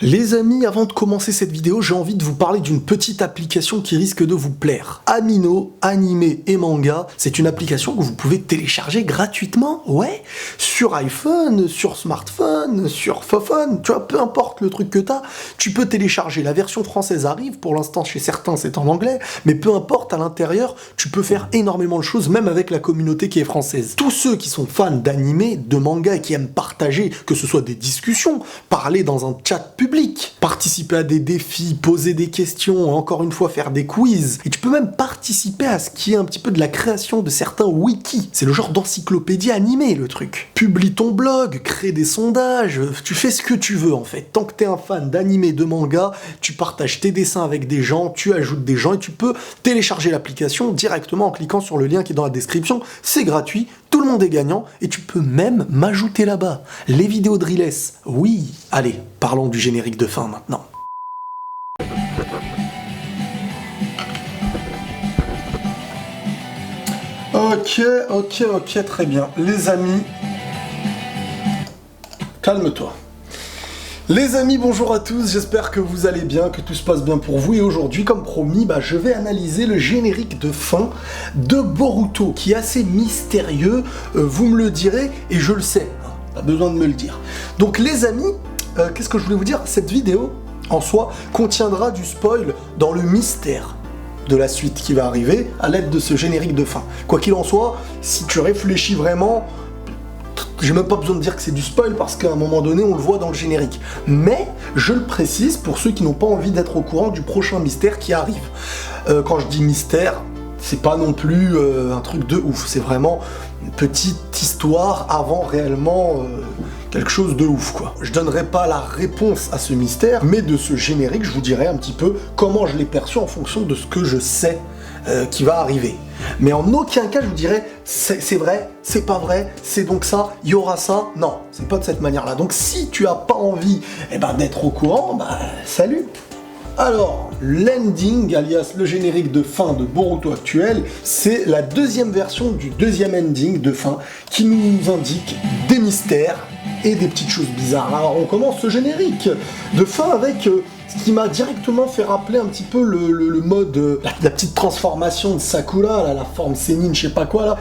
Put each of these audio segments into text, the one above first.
Les amis, avant de commencer cette vidéo, j'ai envie de vous parler d'une petite application qui risque de vous plaire. Amino, animé et manga, c'est une application que vous pouvez télécharger gratuitement, ouais, sur iPhone, sur smartphone, sur Fophone, tu vois, peu importe le truc que t'as, tu peux télécharger. La version française arrive, pour l'instant chez certains c'est en anglais, mais peu importe, à l'intérieur, tu peux faire énormément de choses, même avec la communauté qui est française. Tous ceux qui sont fans d'animé, de manga et qui aiment partager, que ce soit des discussions, parler dans un chat public, participer à des défis, poser des questions, encore une fois faire des quiz, et tu peux même participer à ce qui est un petit peu de la création de certains wikis. C'est le genre d'encyclopédie animée le truc. Publie ton blog, crée des sondages, tu fais ce que tu veux en fait. Tant que t'es un fan d'animé, de manga, tu partages tes dessins avec des gens, tu ajoutes des gens et tu peux télécharger l'application directement en cliquant sur le lien qui est dans la description. C'est gratuit, tout le monde est gagnant et tu peux même m'ajouter là-bas. Les vidéos de Riles, oui. Allez, parlons du générique de fin maintenant. Ok, très bien. Les amis, calme-toi. Les amis, bonjour à tous, j'espère que vous allez bien, que tout se passe bien pour vous. Et aujourd'hui, comme promis, je vais analyser le générique de fin de Boruto, qui est assez mystérieux, vous me le direz, et je le sais, hein, pas besoin de me le dire. Donc les amis, qu'est-ce que je voulais vous dire? Cette vidéo, en soi, contiendra du spoil dans le mystère de la suite qui va arriver à l'aide de ce générique de fin. Quoi qu'il en soit, si tu réfléchis vraiment, j'ai même pas besoin de dire que c'est du spoil parce qu'à un moment donné on le voit dans le générique. Mais je le précise pour ceux qui n'ont pas envie d'être au courant du prochain mystère qui arrive. Quand je dis mystère, c'est pas non plus un truc de ouf, c'est vraiment une petite histoire avant réellement quelque chose de ouf quoi. Je donnerai pas la réponse à ce mystère, mais de ce générique je vous dirai un petit peu comment je l'ai perçu en fonction de ce que je sais qui va arriver. Mais en aucun cas je vous dirais c'est vrai, c'est pas vrai, c'est donc ça, il y aura ça. Non, c'est pas de cette manière-là. Donc si tu as pas envie d'être au courant, salut. Alors, l'ending, alias le générique de fin de Boruto actuel, c'est la deuxième version du deuxième ending de fin qui nous indique des mystères et des petites choses bizarres. Alors on commence ce générique de fin avec ce qui m'a directement fait rappeler un petit peu le mode, la petite transformation de Sakura, là, la forme sénine, je sais pas quoi là.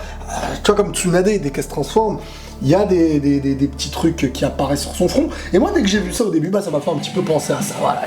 Tu vois, comme Tsunade, dès qu'elle se transforme, il y a des petits trucs qui apparaissent sur son front. Et moi, dès que j'ai vu ça au début, ça m'a fait un petit peu penser à ça. Voilà,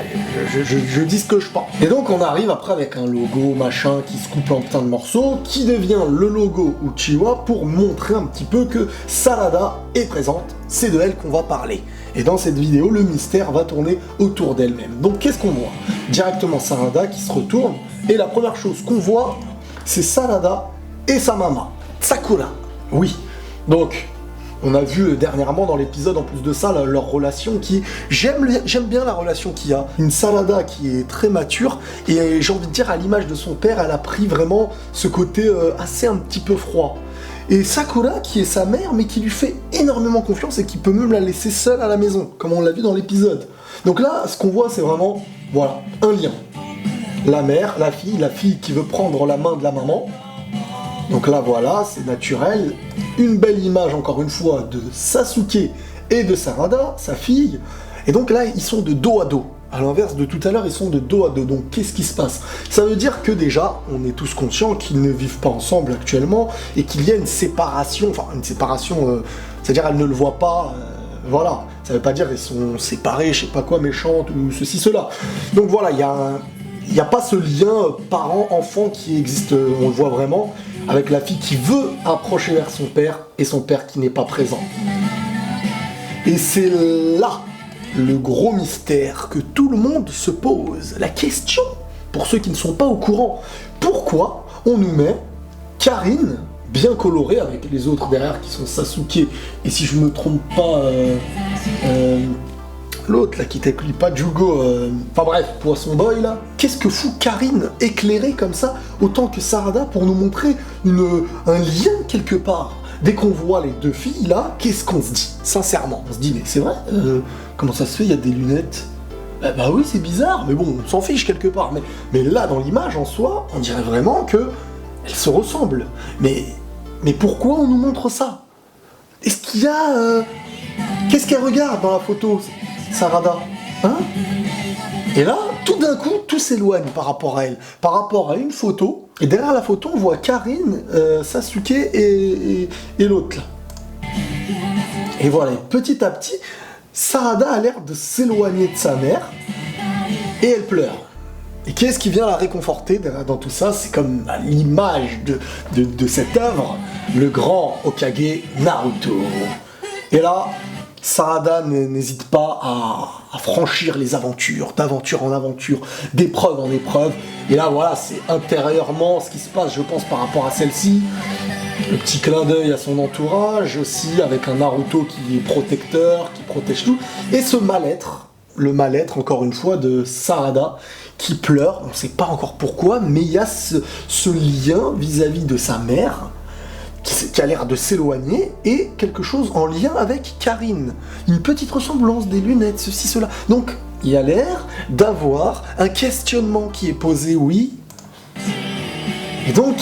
je dis ce que je pense. Et donc, on arrive après avec un logo, machin, qui se coupe en plein de morceaux, qui devient le logo Uchiwa pour montrer un petit peu que Sarada est présente. C'est de elle qu'on va parler. Et dans cette vidéo, le mystère va tourner autour d'elle-même. Donc, qu'est-ce qu'on voit? Directement Sarada qui se retourne. Et la première chose qu'on voit, c'est Sarada et sa maman, Sakura. Oui. Donc, on a vu dernièrement dans l'épisode, en plus de ça, leur relation qui... J'aime bien la relation qu'il y a. Une Sarada qui est très mature, et j'ai envie de dire, à l'image de son père, elle a pris vraiment ce côté assez un petit peu froid. Et Sakura, qui est sa mère, mais qui lui fait énormément confiance et qui peut même la laisser seule à la maison, comme on l'a vu dans l'épisode. Donc là, ce qu'on voit, c'est vraiment, voilà, un lien. La mère, la fille qui veut prendre la main de la maman. Donc là, voilà, c'est naturel. Une belle image, encore une fois, de Sasuke et de Sarada, sa fille. Et donc là, ils sont de dos à dos. À l'inverse de tout à l'heure, ils sont de dos à dos. Donc qu'est-ce qui se passe? Ça veut dire que déjà, on est tous conscients qu'ils ne vivent pas ensemble actuellement et qu'il y a une séparation, c'est-à-dire elle ne le voit pas, voilà. Ça veut pas dire qu'ils sont séparés, je sais pas quoi, méchantes ou ceci, cela. Donc voilà, il n'y a pas ce lien parent-enfant qui existe, on le voit vraiment, avec la fille qui veut approcher vers son père et son père qui n'est pas présent. Et c'est là le gros mystère que tout le monde se pose. La question, pour ceux qui ne sont pas au courant, pourquoi on nous met Karin, bien colorée, avec les autres derrière qui sont Sasuke, et si je me trompe pas, l'autre là qui t'écrit pas Jugo, enfin bref, Poisson Boy là. Qu'est-ce que fout Karin éclairée comme ça, autant que Sarada, pour nous montrer un lien quelque part? Dès qu'on voit les deux filles là, qu'est-ce qu'on se dit? Sincèrement, on se dit mais c'est vrai, comment ça se fait, il y a des lunettes? Bah oui, c'est bizarre, mais bon, on s'en fiche quelque part. Mais là, dans l'image en soi, on dirait vraiment que elles se ressemblent. Mais pourquoi on nous montre ça? Est-ce qu'il y a... Qu'est-ce qu'elle regarde dans la photo, Sarada? Hein? Et là, tout d'un coup, tout s'éloigne par rapport à elle, par rapport à une photo. Et derrière la photo, on voit Karine, Sasuke et l'autre là. Et voilà, petit à petit, Sarada a l'air de s'éloigner de sa mère et elle pleure. Et qu'est-ce qui vient la réconforter dans tout ça? C'est comme l'image de cette œuvre, le grand Hokage Naruto. Et là, Sarada n'hésite pas à franchir les aventures, d'aventure en aventure, d'épreuve en épreuve. Et là, voilà, c'est intérieurement ce qui se passe, je pense, par rapport à celle-ci. Le petit clin d'œil à son entourage aussi, avec un Naruto qui est protecteur, qui protège tout. Et ce mal-être, le mal-être, encore une fois, de Sarada, qui pleure, on ne sait pas encore pourquoi, mais il y a ce lien vis-à-vis de sa mère, qui a l'air de s'éloigner, et quelque chose en lien avec Karine. Une petite ressemblance, des lunettes, ceci, cela. Donc, il y a l'air d'avoir un questionnement qui est posé, oui. Et donc,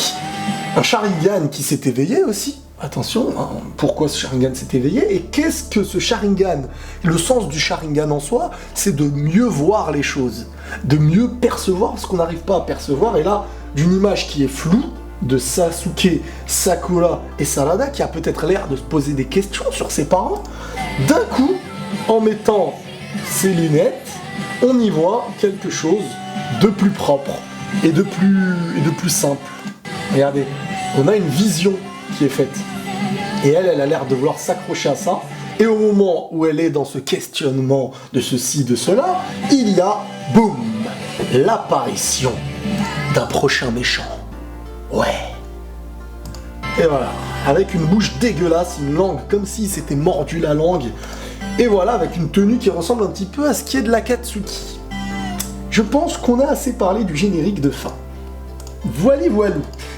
un Sharingan qui s'est éveillé aussi. Attention, hein, pourquoi ce Sharingan s'est éveillé? Et qu'est-ce que ce Sharingan? Le sens du Sharingan en soi, c'est de mieux voir les choses, de mieux percevoir ce qu'on n'arrive pas à percevoir. Et là, d'une image qui est floue, de Sasuke, Sakura et Sarada, qui a peut-être l'air de se poser des questions sur ses parents, d'un coup, en mettant ses lunettes, on y voit quelque chose de plus propre et de plus simple. Regardez, on a une vision qui est faite. Et elle a l'air de vouloir s'accrocher à ça. Et au moment où elle est dans ce questionnement de ceci, de cela, il y a, boum, l'apparition d'un prochain méchant. Ouais. Et voilà, avec une bouche dégueulasse, une langue comme s'il s'était mordu la langue. Et voilà, avec une tenue qui ressemble un petit peu à ce qui est de l'Akatsuki. Je pense qu'on a assez parlé du générique de fin. Voilà.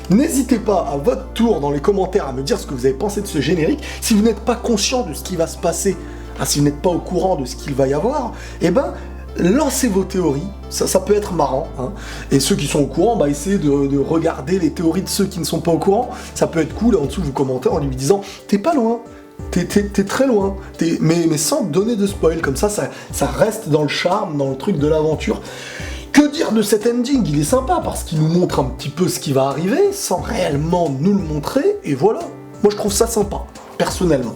N'hésitez pas à votre tour dans les commentaires à me dire ce que vous avez pensé de ce générique. Si vous n'êtes pas conscient de ce qui va se passer, hein, si vous n'êtes pas au courant de ce qu'il va y avoir, eh ben, lancez vos théories, ça peut être marrant. Hein. Et ceux qui sont au courant, bah, essayez de regarder les théories de ceux qui ne sont pas au courant. Ça peut être cool, en dessous vous commentez en lui disant « T'es pas loin ». T'es très loin, mais sans donner de spoil, comme ça reste dans le charme, dans le truc de l'aventure. Que dire de cet ending? Il est sympa parce qu'il nous montre un petit peu ce qui va arriver, sans réellement nous le montrer, et voilà. Moi je trouve ça sympa, personnellement.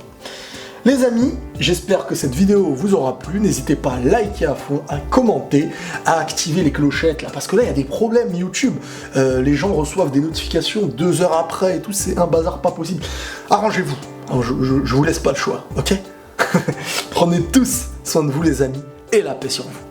Les amis, j'espère que cette vidéo vous aura plu, n'hésitez pas à liker à fond, à commenter, à activer les clochettes, là, parce que là il y a des problèmes YouTube, les gens reçoivent des notifications 2 heures après et tout, c'est un bazar pas possible. Arrangez-vous. Je vous laisse pas le choix, ok? Prenez tous soin de vous les amis, et la paix sur vous.